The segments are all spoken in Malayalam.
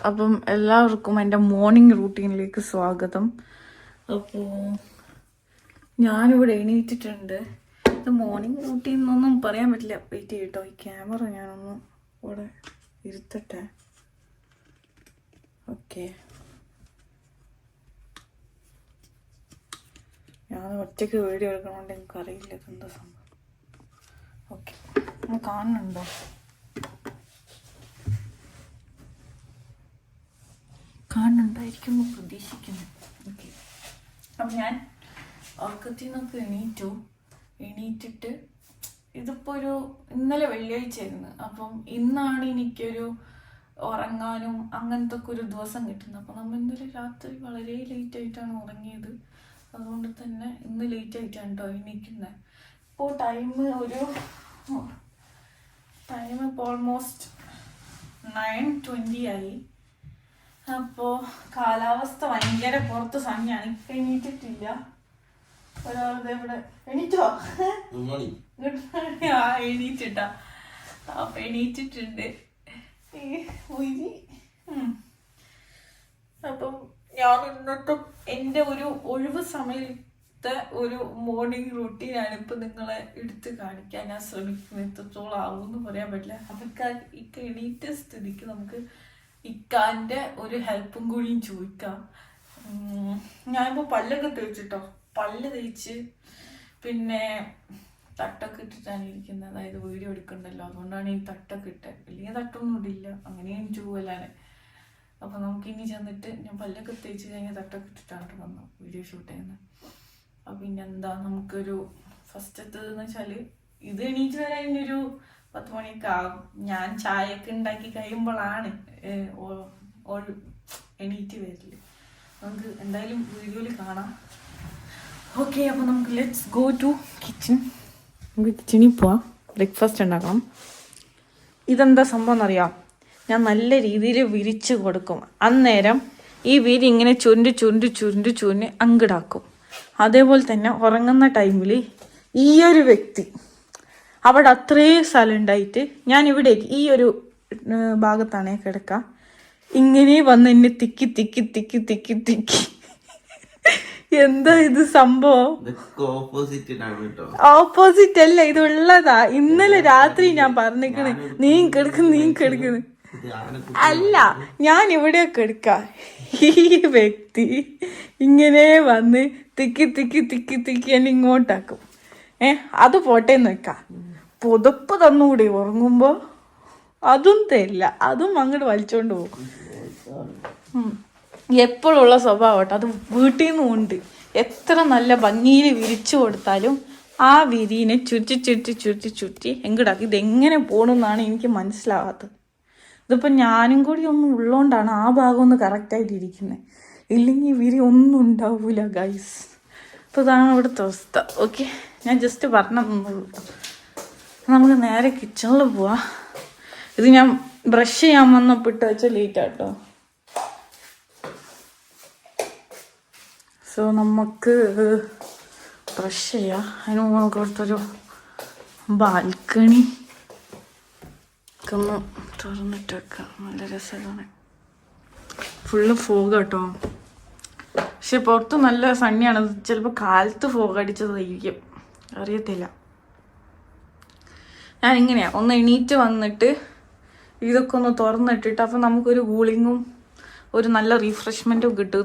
അപ്പം എല്ലാവർക്കും എൻ്റെ മോർണിംഗ് റൂട്ടീനിലേക്ക് സ്വാഗതം. അപ്പോൾ ഞാനിവിടെ എണീറ്റിട്ടുണ്ട്. ഇത് മോർണിംഗ് റൂട്ടീൻ എന്നൊന്നും പറയാൻ പറ്റില്ല. വെയിറ്റ് ചെയ്യട്ടോ, ഈ ക്യാമറ ഞാനൊന്ന് ഇവിടെ ഇരുത്തട്ടെ. ഓക്കെ, ഞാൻ ഒറ്റയ്ക്ക് വീഡിയോ എടുക്കണോണ്ട് എനിക്കറിയില്ല ഇതെന്താ സംഭവം. ഓക്കെ, നിങ്ങൾ കാണുന്നുണ്ടോ? കാണുന്നുണ്ടായിരിക്കുമെന്ന് പ്രതീക്ഷിക്കുന്നു. ഓക്കെ, അപ്പം ഞാൻ ഉറക്കത്തിൽ നിന്നൊക്കെ എണീറ്റിട്ട് ഇതിപ്പോൾ ഇന്നലെ വെള്ളിയാഴ്ചയായിരുന്നു. അപ്പം ഇന്നാണ് എനിക്കൊരു ഉറങ്ങാനും അങ്ങനത്തെ ഒക്കെ ഒരു ദിവസം കിട്ടുന്നത്. അപ്പം നമ്മൾ ഇന്നലെ രാത്രി വളരെ ലേറ്റായിട്ടാണ് ഉറങ്ങിയത്. അതുകൊണ്ട് തന്നെ ഇന്ന് ലേറ്റായിട്ടാണ് കേട്ടോ എണീക്കുന്നത്. ഇപ്പോൾ ടൈം ഇപ്പോൾ ഓൾമോസ്റ്റ് 9:20 ആയി. അപ്പോൾ കാലാവസ്ഥ ഭയങ്കര പുറത്ത് സണ്ണിയാണ്. ഇപ്പം എണീറ്റിട്ടില്ല. ഒരാളുടെ ഇവിടെ എണീറ്റോ? Good morning. എണീറ്റിട്ടാ. അപ്പം എണീറ്റിട്ടുണ്ട്. അപ്പം ഞാൻ ഇന്നത്തെ എൻ്റെ ഒരു ഒഴിവ് സമയത്തെ ഒരു മോർണിംഗ് റൂട്ടീനാണ് ഇപ്പം നിങ്ങളെ എടുത്ത് കാണിക്കാൻ ഞാൻ ശ്രമിക്കുന്നത്. എത്രത്തോളം ആവുമെന്ന് പറയാൻ പറ്റില്ല. അവർക്ക് ഇക്ക എണീറ്റ സ്ഥിതിക്ക് നമുക്ക് ഇക്കാൻ്റെ ഒരു ഹെൽപ്പും കൂടിയും ചോദിക്കാം. ഞാനിപ്പോൾ പല്ലൊക്കെ തേച്ചിട്ടോ. പല്ല് തേച്ച് പിന്നെ തട്ടൊക്കെ ഇട്ടിട്ടാണ് ഇരിക്കുന്നത്. അതായത് വീഡിയോ എടുക്കണ്ടല്ലോ, അതുകൊണ്ടാണ് ഈ തട്ടൊക്കെ ഇട്ടത്. വലിയ തട്ടൊന്നും ഇടില്ല, അങ്ങനെയും ചൂവലാണ്. അപ്പോൾ നമുക്കിനി ചെന്നിട്ട് ഞാൻ പല്ലൊക്കെ തേച്ച് കഴിഞ്ഞാൽ തട്ടൊക്കെ ഇട്ടിട്ടാണ് വന്നു വീഡിയോ ഷൂട്ട് ചെയ്യുന്നത്. അപ്പം പിന്നെ എന്താ, നമുക്കൊരു ഫസ്റ്റത്തേതെന്ന് വെച്ചാൽ ഇത് എണീറ്റ് വരാൻ ഇനിയൊരു 10 മണിയൊക്കെ ആകും. ഞാൻ ചായയൊക്കെ ഉണ്ടാക്കി കഴിയുമ്പോഴാണ് എണീറ്റ് വരില്ല. നമുക്ക് എന്തായാലും വീഡിയോയിൽ കാണാം. ഓക്കെ, അപ്പോൾ നമുക്ക് ലെറ്റ്സ് ഗോ ടു കിച്ചൺ. നമുക്ക് കിച്ചണിൽ പോവാം, ബ്രേക്ക്ഫാസ്റ്റ് ഉണ്ടാക്കണം. ഇതെന്താ സംഭവം എന്നറിയാം? ഞാൻ നല്ല രീതിയിൽ വിരിച്ച് കൊടുക്കും. അന്നേരം ഈ വിരി ഇങ്ങനെ ചുരുണ്ട് അങ്കിടാക്കും. അതേപോലെ തന്നെ ഉറങ്ങുന്ന ടൈമിൽ ഈ ഒരു വ്യക്തി അവിടെ അത്രയും സ്ഥലം ഉണ്ടായിട്ട് ഞാൻ ഇവിടെ ഈ ഒരു ഭാഗത്താണ് കിടക്കുക. ഇങ്ങനെ വന്ന് എന്നെ തിക്കി എന്താ ഇത് സംഭവം? ഓപ്പോസിറ്റ് അല്ല, ഇത് ഉള്ളതാ. ഇന്നലെ രാത്രി ഞാൻ പറഞ്ഞിക്കണ് നീ കിടക്കുന്നു. അല്ല, ഞാൻ ഇവിടെ കിടക്ക. ഈ വ്യക്തി ഇങ്ങനെ വന്ന് തിക്കി എന്നെ ഇങ്ങോട്ടാക്കും. അത് പോട്ടേന്ന് വെക്കാം. പുതപ്പ് തന്നുകൂടി ഉറങ്ങുമ്പോ അതും തരില്ല, അതും അങ്ങോട്ട് വലിച്ചോണ്ട് പോകും. എപ്പോഴുള്ള സ്വഭാവട്ടെ. അത് വീട്ടിൽ നിന്നും ഉണ്ട്. എത്ര നല്ല ഭംഗിയിൽ വിരിച്ചു കൊടുത്താലും ആ വിരിനെ ചുറ്റി എങ്കിടാക്കി. ഇതെങ്ങനെ പോകണമെന്നാണ് എനിക്ക് മനസ്സിലാവാത്തത്. ഇതിപ്പോൾ ഞാനും കൂടി ഒന്നും ഉള്ളതുകൊണ്ടാണ് ആ ഭാഗം ഒന്ന് കറക്റ്റായിട്ട് ഇരിക്കുന്നത്. ഇല്ലെങ്കിൽ വിരി ഒന്നും ഉണ്ടാവൂല ഗൈസ്. അപ്പോൾ ഇതാണ് ഇവിടുത്തെ അവസ്ഥ. ഓക്കെ, ഞാൻ ജസ്റ്റ് പറഞ്ഞതെന്നുള്ളൂ. നമുക്ക് നേരെ കിച്ചണിൽ പോവാം. ഇത് ഞാൻ ബ്രഷ് ചെയ്യാൻ വന്നപ്പോൾ ഇട്ട് വെച്ചാൽ ലേറ്റാട്ടോ. സോ നമുക്ക് ബ്രഷ് ചെയ്യാം. അതിന് മുമ്പ് നമുക്ക് ഇവിടുത്തൊരു ബാൽക്കണി ഒക്കെ ഒന്ന് തുറന്നിട്ട് വെക്കാം. നല്ല രസമാണ്. ഫുള്ള് ഫോഗ് കേട്ടോ. പക്ഷെ പുറത്ത് നല്ല സണ്ണിയാണ്. ചിലപ്പോൾ കാലത്ത് ഫോഗ് അടിച്ചതായിരിക്കും, അറിയത്തില്ല. ഞാനിങ്ങനെയാണ് ഒന്ന് എണീറ്റ് വന്നിട്ട് ഇതൊക്കെ ഒന്ന് തുറന്നിട്ടിട്ട് അപ്പം നമുക്കൊരു കൂളിങ്ങും ഒരു നല്ല റീഫ്രഷ്മെൻറ്റും കിട്ടും.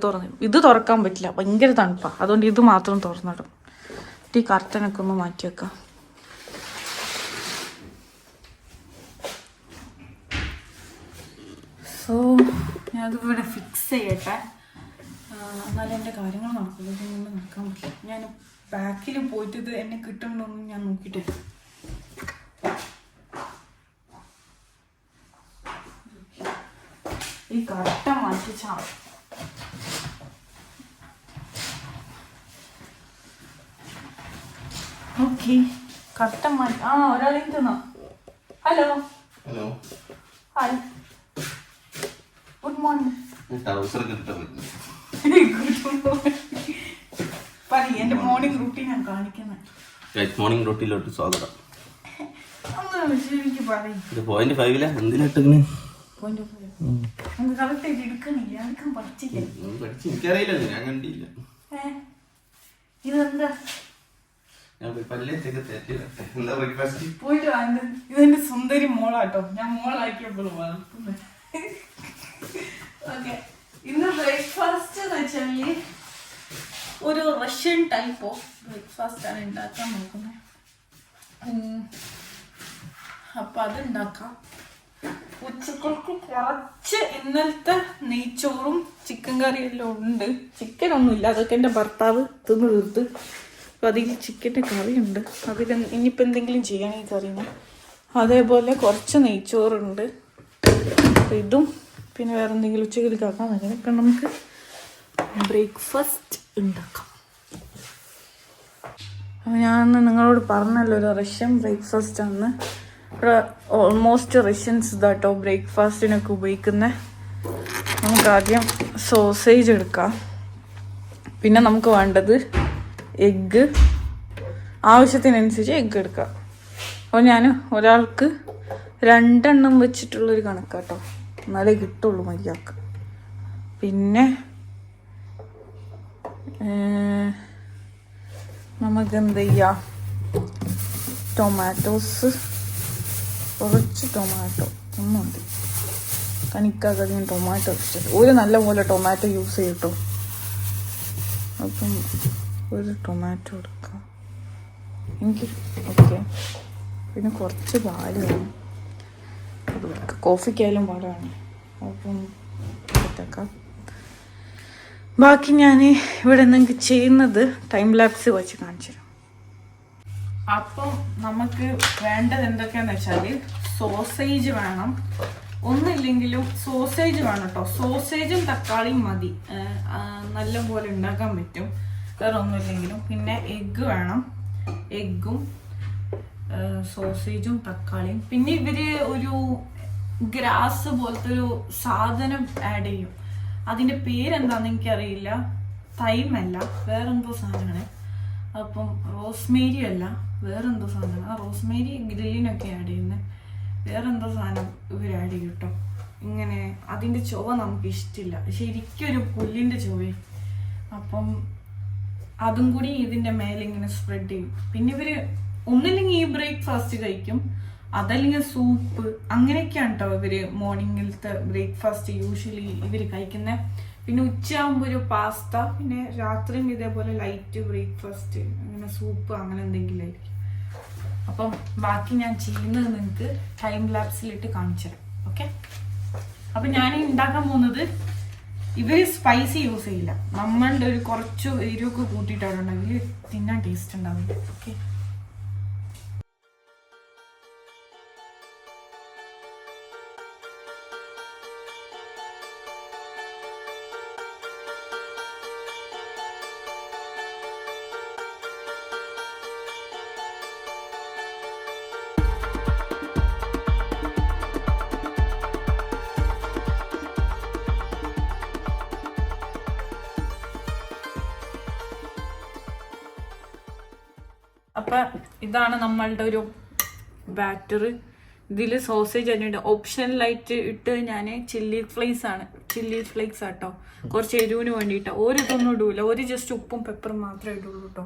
ഇത് തുറക്കാൻ പറ്റില്ല, ഭയങ്കര തണുപ്പാണ്. അതുകൊണ്ട് ഇത് മാത്രം തുറന്നിടും. ഈ കർട്ടനൊക്കെ ഒന്ന് മാറ്റി വെക്കാം. സോ ഞാനതിവിടെ ഫിക്സ് ചെയ്യട്ടെ. എന്നാലും എൻ്റെ കാര്യങ്ങൾ നടക്കില്ല. ഇതൊന്നും നടക്കാൻ പറ്റില്ല. ഞാൻ ബാക്കിൽ പോയിട്ട് ഇത് എന്നെ കിട്ടുന്നുണ്ടോയെന്ന് ഞാൻ നോക്കിയിട്ട് ഈ കട്ട മാറ്റിച്ചാൽ ഓക്കെ. കട്ട മാറ്റി. ഒരാളെ തന്നോ? Hello hi, good morning. എന്റെ മോർണിംഗ് റൂട്ടീൻ ഞാൻ കാണിക്കുന്നത്. മോർണിംഗ് റൂട്ടീനിലോട്ട് സ്വാഗതം. ഒന്ന് ശരിക്ക് പറയും. പോയിന്റ് 5 എന്തിനാ പോയിന്റ് നമുക്ക് കറക്റ്റ് ആയിട്ട് എടുക്കണില്ല, എടുക്കാൻ പഠിച്ചില്ല. എനിക്കറിയില്ലല്ലോ, ഞാൻ കണ്ടില്ല. ഇതെന്താ പോയിട്ട് ഇതെന്റെ സുന്ദരി മോളാട്ടോ, ഞാൻ മോളാക്കിയപ്പോഴും വളർത്തുന്നത്. ഓക്കെ, ഇന്ന് ബ്രേക്ക്ഫാസ്റ്റ് എന്ന് വെച്ചാല് ഒരു റഷ്യൻ ടൈപ്പ് ഓഫ് ബ്രേക്ക്ഫാസ്റ്റ് ആണ് ഉണ്ടാക്കാൻ നോക്കുന്നത്. അപ്പൊ അതുണ്ടാക്കാം. ഉച്ചക്കൾക്ക് കുറച്ച് ഇന്നലത്തെ നെയ്ച്ചോറും ചിക്കൻ കറിയും എല്ലാം ഉണ്ട്. ചിക്കൻ ഒന്നുമില്ല, അതൊക്കെ എൻ്റെ ഭർത്താവ് തിന്ന് തീർത്ത്. അപ്പം അതിൽ ചിക്കൻ്റെ കറിയുണ്ട്. അതിൽ ഇനിയിപ്പോൾ എന്തെങ്കിലും ചെയ്യണം ഈ കറിന്. അതേപോലെ കുറച്ച് നെയ്ച്ചോറുണ്ട്. അപ്പം ഇതും പിന്നെ വേറെ എന്തെങ്കിലും ഉച്ചക്കലേക്ക് ആക്കാൻ പറ്റും. ഇപ്പം നമുക്ക് ബ്രേക്ക്ഫാസ്റ്റ് ഉണ്ടാക്കാം. അപ്പം ഞാൻ നിങ്ങളോട് പറഞ്ഞല്ലോ ഒരു റഷ്യൻ ബ്രേക്ക്ഫാസ്റ്റ് ആണ്. ഇവിടെ ഓൾമോസ്റ്റ് റഷ്യൻസ് ഇതാട്ടോ ബ്രേക്ക്ഫാസ്റ്റിനൊക്കെ ഉപയോഗിക്കുന്നത്. നമുക്ക് ആദ്യം സോസേജ് എടുക്കാം. പിന്നെ നമുക്ക് വേണ്ടത് എഗ്ഗ്, ആവശ്യത്തിനനുസരിച്ച് എഗ്ഗ് എടുക്കാം. അപ്പോൾ ഞാൻ ഒരാൾക്ക് 2 എണ്ണം വെച്ചിട്ടുള്ളൊരു കണക്കാട്ടോ, എന്നാലേ കിട്ടുള്ളൂ മര്യാദക്ക്. പിന്നെ നമുക്ക് എന്ത് ചെയ്യാം, ടൊമാറ്റോസ്, കുറച്ച് ടൊമാറ്റോ ഒന്നുണ്ട്. കനിക്കാക്കധികം ടൊമാറ്റോ ഇഷ്ടം. ഒരു നല്ല പോലെ ടൊമാറ്റോ യൂസ് ചെയ്യട്ടോ. അപ്പം ഒരു ടൊമാറ്റോ എടുക്കാം എനിക്ക്. ഓക്കെ, പിന്നെ കുറച്ച് പാല് വേണം, അത് വെക്കാം. കോഫിക്കായാലും പാലാണ്. അപ്പം സെറ്റാക്കാം. ബാക്കി ഞാൻ ഇവിടെ നിങ്ങൾക്ക് ചെയ്യുന്നത് ടൈം ലാപ്സ് വെച്ച് കാണിച്ചു തരാം. അപ്പം നമുക്ക് വേണ്ടത് എന്തൊക്കെയാന്ന് വെച്ചാൽ സോസേജ് വേണം, ഒന്നില്ലെങ്കിലും സോസേജ് വേണം കേട്ടോ. സോസേജും തക്കാളിയും മതി, നല്ല പോലെ ഉണ്ടാക്കാൻ പറ്റും, വേറെ ഒന്നുമില്ലെങ്കിലും. പിന്നെ എഗ്ഗ് വേണം, എഗ്ഗും സോസേജും തക്കാളിയും. പിന്നെ ഇവര് ഒരു ഗ്രാസ് പോലത്തെ ഒരു സാധനം ആഡ് ചെയ്യും. അതിൻ്റെ പേരെന്താന്ന് എനിക്കറിയില്ല. തൈമല്ല, വേറെന്തോ സാധനമാണ്. അപ്പം റോസ്മേരി അല്ല, വേറെന്തോ സാധനം. ആ റോസ്മേരി ഗ്രില്ലിനൊക്കെ ആഡ് ചെയ്യുന്നത്. വേറെന്തോ സാധനം ഇവർ ആഡ് ചെയ്യും കേട്ടോ. ഇങ്ങനെ അതിൻ്റെ ചുവ നമുക്ക് ഇഷ്ടമില്ല, ശരിക്കും ഒരു പുല്ലിൻ്റെ ചുവയും. അപ്പം അതും കൂടി ഇതിൻ്റെ മേലെ ഇങ്ങനെ സ്പ്രെഡ് ചെയ്യും. പിന്നെ ഇവർ ഒന്നില്ലെങ്കിൽ ഈ ബ്രേക്ക്ഫാസ്റ്റ് കഴിക്കും, അതല്ലെങ്കിൽ സൂപ്പ്, അങ്ങനെയൊക്കെയാണ് കേട്ടോ ഇവർ മോർണിംഗിലത്തെ ബ്രേക്ക്ഫാസ്റ്റ് യൂഷ്വലി ഇവർ കഴിക്കുന്നത്. പിന്നെ ഉച്ചയാകുമ്പോൾ ഒരു പാസ്ത, പിന്നെ രാത്രിയും ഇതേപോലെ ലൈറ്റ് ബ്രേക്ക്ഫാസ്റ്റ്, അങ്ങനെ സൂപ്പ്, അങ്ങനെ എന്തെങ്കിലും ആയിരിക്കും. അപ്പം ബാക്കി ഞാൻ ചെയ്യുന്നത് നിങ്ങൾക്ക് ടൈം ലാപ്സിലിട്ട് കാണിച്ചു തരാം. ഓക്കെ, അപ്പം ഞാൻ ഉണ്ടാക്കാൻ പോകുന്നത്, ഇവർ സ്പൈസി യൂസ് ചെയ്യില്ല. നമ്മളുടെ ഒരു കുറച്ച് എരിവൊക്കെ കൂട്ടിയിട്ടാണ് ഉണ്ടെങ്കിൽ തിന്നാൻ ടേസ്റ്റ് ഉണ്ടാവില്ല. ഓക്കെ, അപ്പം ഇതാണ് നമ്മളുടെ ഒരു ബാറ്റർ. ഇതിൽ സോസേജ് തന്നെ ഓപ്ഷനലായിട്ട് ഇട്ട് ഞാൻ ചില്ലി ഫ്ലേക്സ് ആട്ടോ, കുറച്ച് എരിവിന് വേണ്ടിയിട്ടോ. ഒരു ഇതൊന്നും ഇടൂല, ഒരു ജസ്റ്റ് ഉപ്പും പെപ്പറും മാത്രമേ ഇടുള്ളൂ കേട്ടോ.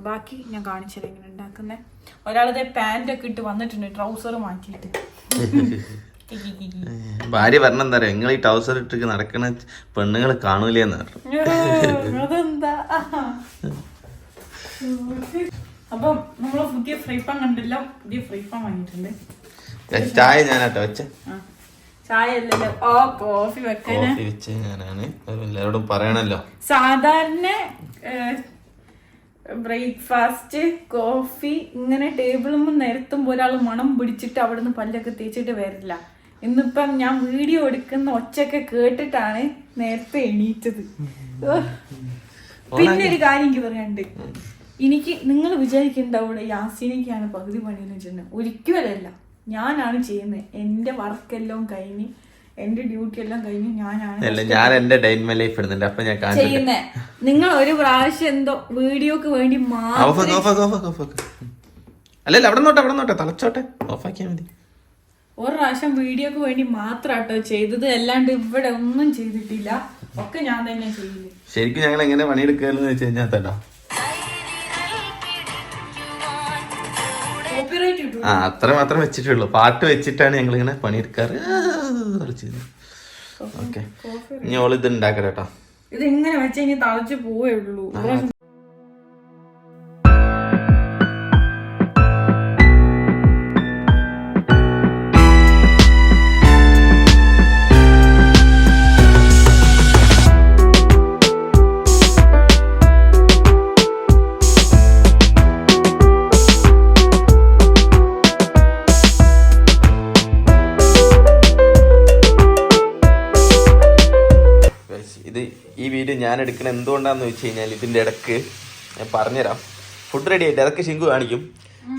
ബാക്കി ഞാൻ കാണിച്ചത് എങ്ങനെ ഉണ്ടാക്കുന്നത്. ഒരാളത് പാൻറ്റൊക്കെ ഇട്ട് വന്നിട്ടുണ്ട്, ട്രൗസർ മാറ്റിയിട്ട്. ഭാര്യ പറഞ്ഞെന്താ പറയാ, നിങ്ങൾ ഈ ട്രൗസർ ഇട്ട് നടക്കണ പെണ്ണുങ്ങൾ കാണൂലെന്ന് പറഞ്ഞു. അതെന്താ? അപ്പം നമ്മള് പുതിയ ഫ്രൈ പാൻ കണ്ടില്ല, പുതിയ ഫ്രൈ പാൻ വാങ്ങിയിട്ടുണ്ട്. ചായ ഞാനാട്ടോ വെച്ച, ചായ അല്ലല്ലോ, കോഫി വെച്ച ഞാനാണ്. എല്ലാവരോടും പറയണല്ലോ. സാധാരണ ബ്രേക്ക്ഫാസ്റ്റ് കോഫി ഇങ്ങനെ ടേബിളുമ്പോൾ നിരത്തുമ്പോൾ ഒരാൾ മണം പിടിച്ചിട്ട് അവിടെ നിന്ന് പല്ലൊക്കെ തേച്ചിട്ട് വരില്ല. ഇന്നിപ്പം ഞാൻ വീഡിയോ എടുക്കുന്ന ഒച്ചയൊക്കെ കേട്ടിട്ടാണ് നേരത്തെ എണീറ്റത്. പിന്നെ ഒരു കാര്യം എനിക്ക് പറയാനുണ്ട്. എനിക്ക് നിങ്ങൾ വിചാരിക്കേണ്ട അവിടെ യാസീനയ്ക്കാണ് പകുതി പണിയെന്ന് വെച്ചിട്ടുണ്ടെങ്കിൽ ഒരിക്കലല്ല, ഞാനാണ് ചെയ്യുന്നത്. എൻ്റെ വർക്കെല്ലാം കഴിഞ്ഞ്, എന്റെ ഡ്യൂട്ടി എല്ലാം കഴിഞ്ഞ് ഞാനാണ് ചെയ്യുന്നത്. നിങ്ങൾ ഒരു പ്രാവശ്യം എന്തോ വീഡിയോക്ക് വേണ്ടി അല്ലല്ല, അവിടെ നോട്ടെ തളച്ചോട്ടെ, ഓഫാക്കിയാ മതി. ഒരു പ്രാവശ്യം വീഡിയോക്ക് വേണ്ടി മാത്രാട്ടോ ചെയ്തത്, അല്ലാണ്ട് ഇവിടെ ഒന്നും ചെയ്തിട്ടില്ല. ഒക്കെ ഞാൻ തന്നെ ചെയ്യില്ല. ശരിക്കും ഞങ്ങൾ എങ്ങനെ പണിയെടുക്കാന്ന് വെച്ച് കഴിഞ്ഞാൽ തട്ടോ കോപ്പിറൈറ്റ് കിട്ടും. അത്ര മാത്രം വെച്ചിട്ടുള്ളൂ. പാട്ട് വെച്ചിട്ടാണ് ഞങ്ങൾ ഇങ്ങനെ പണിയെടുക്കാറ്. ഓക്കെ, ഇനി ഓൾ ഇത് ഉണ്ടാക്കട്ടോ. ഇത് ഇങ്ങനെ വെച്ച് കഴിഞ്ഞാൽ തളച്ച് പോവേ ഉള്ളൂ. ഇത് ഈ വീഡിയോ ഞാൻ എടുക്കണ എന്തുകൊണ്ടാന്ന് വെച്ച് കഴിഞ്ഞാൽ ഇതിൻ്റെ ഇടക്ക് ഞാൻ പറഞ്ഞുതരാം. ഫുഡ് റെഡി ആയിട്ട് ഇടക്ക് ഷിങ്കു കാണിക്കും.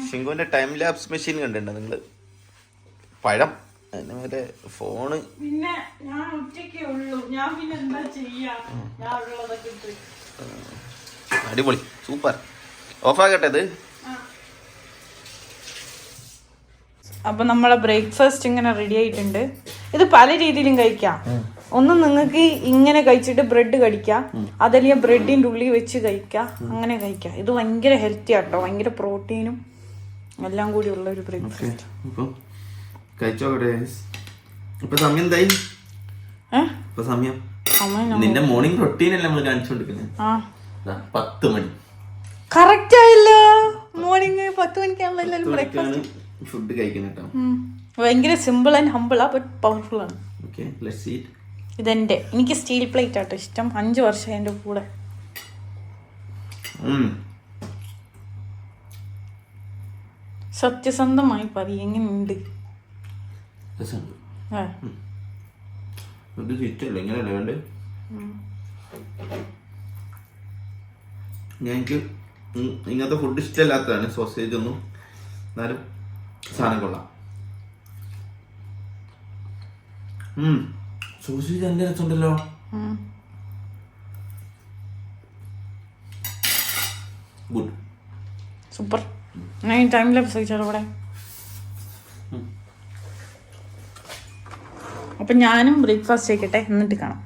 ഷിങ്കുവിൻ്റെ ടൈം ലാപ്സ് മെഷീൻ കണ്ടിട്ടുണ്ടോ നിങ്ങൾ? പഴം അതിൻ്റെ ഫോണ്. പിന്നെ ഞാൻ ഒറ്റയ്ക്കേ ഉള്ളൂ, ഞാൻ പിന്നെ എന്താ ചെയ്യാ? ഞാൻ ഉള്ളതൊക്കെ ഇട്ട്. അടിപൊളി, സൂപ്പർ. ഓഫാക്കട്ടെ ഇത്. അപ്പൊ നമ്മളെ ബ്രേക്ക്ഫാസ്റ്റ് ഇങ്ങനെ റെഡി ആയിട്ടുണ്ട്. ഇത് പല രീതിയിലും കഴിക്കാം. ഒന്ന് നിങ്ങൾക്ക് ഇങ്ങനെ കഴിച്ചിട്ട് ബ്രെഡ് കടിക്കാം, അതല്ലെങ്കിൽ ബ്രെഡിന്റെ ഉള്ളിൽ വെച്ച് കഴിക്കാം, അങ്ങനെ കഴിക്കാം. ഇത് ഭയങ്കര ഹെൽത്തി ആട്ടോ, ഭയങ്കര പ്രോട്ടീനും എല്ലാം കൂടി ഉള്ള ഒരു ബ്രേക്ക്ഫാസ്റ്റ്. നിന്റെ മോർണിംഗ് റൊട്ടീൻ അല്ലേ നമ്മൾ കാണിച്ചുകൊണ്ടിരിക്കുന്നത്? 10 മണി കറക്റ്റ് ആയല്ലോ. മോർണിംഗ് 10 മണിക്കാണല്ലോ ബ്രേക്ക്ഫാസ്റ്റ് ഫുഡ് കഴിക്കണം. ഭയങ്കര സിമ്പിൾ ആൻഡ് ഹംബിൾ ആ, ബട്ട് പവർഫുൾ ആണ്. ഇതെന്റെ, എനിക്ക് സ്റ്റീൽ പ്ലേറ്റ് ആട്ടോ ഇഷ്ടം. 5 വർഷം എന്റെ കൂടെ. സത്യസന്ധമായി പറയും, എങ്ങനെയുണ്ട്? ഞങ്ങൾക്ക് ഇങ്ങനത്തെ ഫുഡ് ഇഷ്ടമല്ലാത്തതാണ് സോസേജ് ഒന്നും, എന്നാലും സാധനം കൊള്ളാം. സോസേജ് നല്ല രസമുണ്ടല്ലോ. Good, super. ഞാൻ ടൈം ലാപ്സ് കഴിച്ചാലോ ഇവിടെ. അപ്പൊ ഞാനും ബ്രേക്ക്ഫാസ്റ്റ് കഴിക്കട്ടെ, എന്നിട്ട് കാണാം.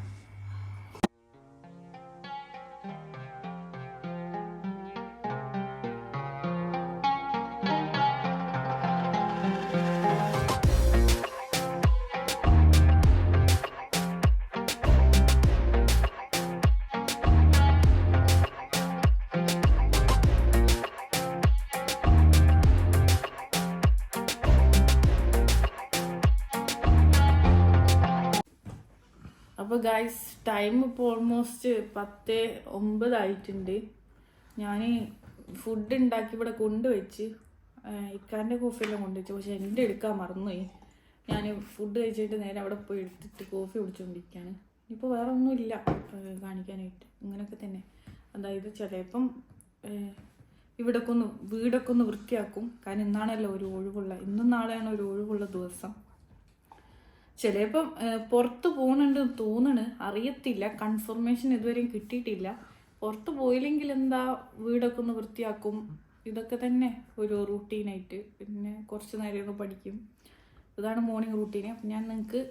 അപ്പോൾ ഗൈസ്, ടൈം ഇപ്പോൾ ഓൾമോസ്റ്റ് 10:09 ആയിട്ടുണ്ട്. ഞാൻ ഫുഡ് ഉണ്ടാക്കി ഇവിടെ കൊണ്ടുവച്ച്, ഇക്കാൻ്റെ കോഫിയെല്ലാം കൊണ്ടുവച്ചു. പക്ഷെ എൻ്റെ എടുക്കാൻ മറന്നുപോയി. ഞാൻ ഫുഡ് കഴിച്ചിട്ട് നേരെ അവിടെ പോയി എടുത്തിട്ട് കോഫി കുടിച്ചുകൊണ്ടിരിക്കുകയാണ്. ഇപ്പോൾ വേറെ ഒന്നുമില്ല കാണിക്കാനായിട്ട്, ഇങ്ങനെയൊക്കെ തന്നെ. അതായത് ചിലപ്പം വീടൊക്കെ ഒന്ന് വൃത്തിയാക്കും. കാരണം ഇന്നാണല്ലോ ഒരു ഒഴിവുള്ള, ഇന്നും നാളെയാണ് ഒരു ഒഴിവുള്ള ദിവസം. ചിലപ്പം പുറത്ത് പോകുന്നുണ്ടെന്ന് തോന്നണ്, അറിയത്തില്ല, കൺഫർമേഷൻ ഇതുവരെയും കിട്ടിയിട്ടില്ല. പുറത്ത് പോയില്ലെങ്കിൽ എന്താ, വീടൊക്കെ ഒന്ന് വൃത്തിയാക്കും. ഇതൊക്കെ തന്നെ ഒരു റൂട്ടീനായിട്ട്. പിന്നെ കുറച്ച് നേരം ഒന്ന് പഠിക്കും. ഇതാണ് മോർണിംഗ് റൂട്ടീന്. അപ്പം ഞാൻ നിങ്ങൾക്ക്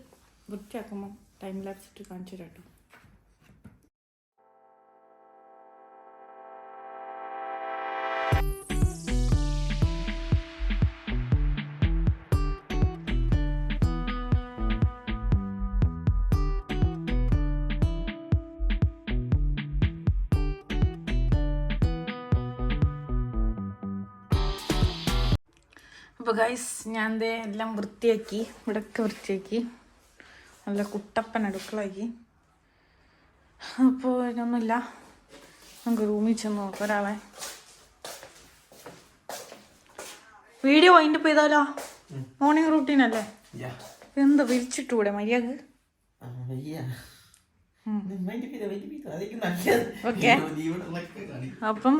വൃത്തിയാക്കുമ്പോൾ ടൈം ലാപ്സ് ഇട്ട് കാണിച്ചു തരാം കേട്ടോ. അപ്പോൾ ഗൈസ്, ഞാൻ ദേ എല്ലാം വൃത്തിയാക്കി, ഇവിടെയൊക്കെ വൃത്തിയാക്കി, നല്ല കുട്ടപ്പൻ അടുക്കളാക്കി. അപ്പോൾ ഇതൊന്നുമില്ല, നമുക്ക് റൂമിൽ ചെന്ന് നോക്കാം. ഒരാളെ വീഡിയോ വൈൻഡപ്പ് ചെയ്താലോ? മോർണിംഗ് റൂട്ടീൻ അല്ലേ? എന്താ വിരിച്ചിട്ടൂടെ മര്യാദ? ഓക്കെ, അപ്പം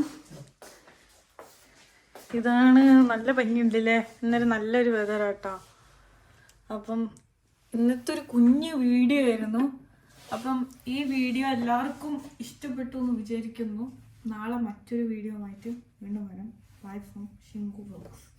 ഇതാണ്. നല്ല ഭംഗിയുണ്ടല്ലേ, ഇന്നൊരു നല്ലൊരു വെതറാട്ടോ. അപ്പം ഇന്നത്തെ ഒരു കുഞ്ഞു വീഡിയോ ആയിരുന്നു. അപ്പം ഈ വീഡിയോ എല്ലാവർക്കും ഇഷ്ടപ്പെട്ടു എന്ന് വിചാരിക്കുന്നു. നാളെ മറ്റൊരു വീഡിയോ ആയിട്ട് വീണ്ടും വരാം. Bye from Shinku vlogs.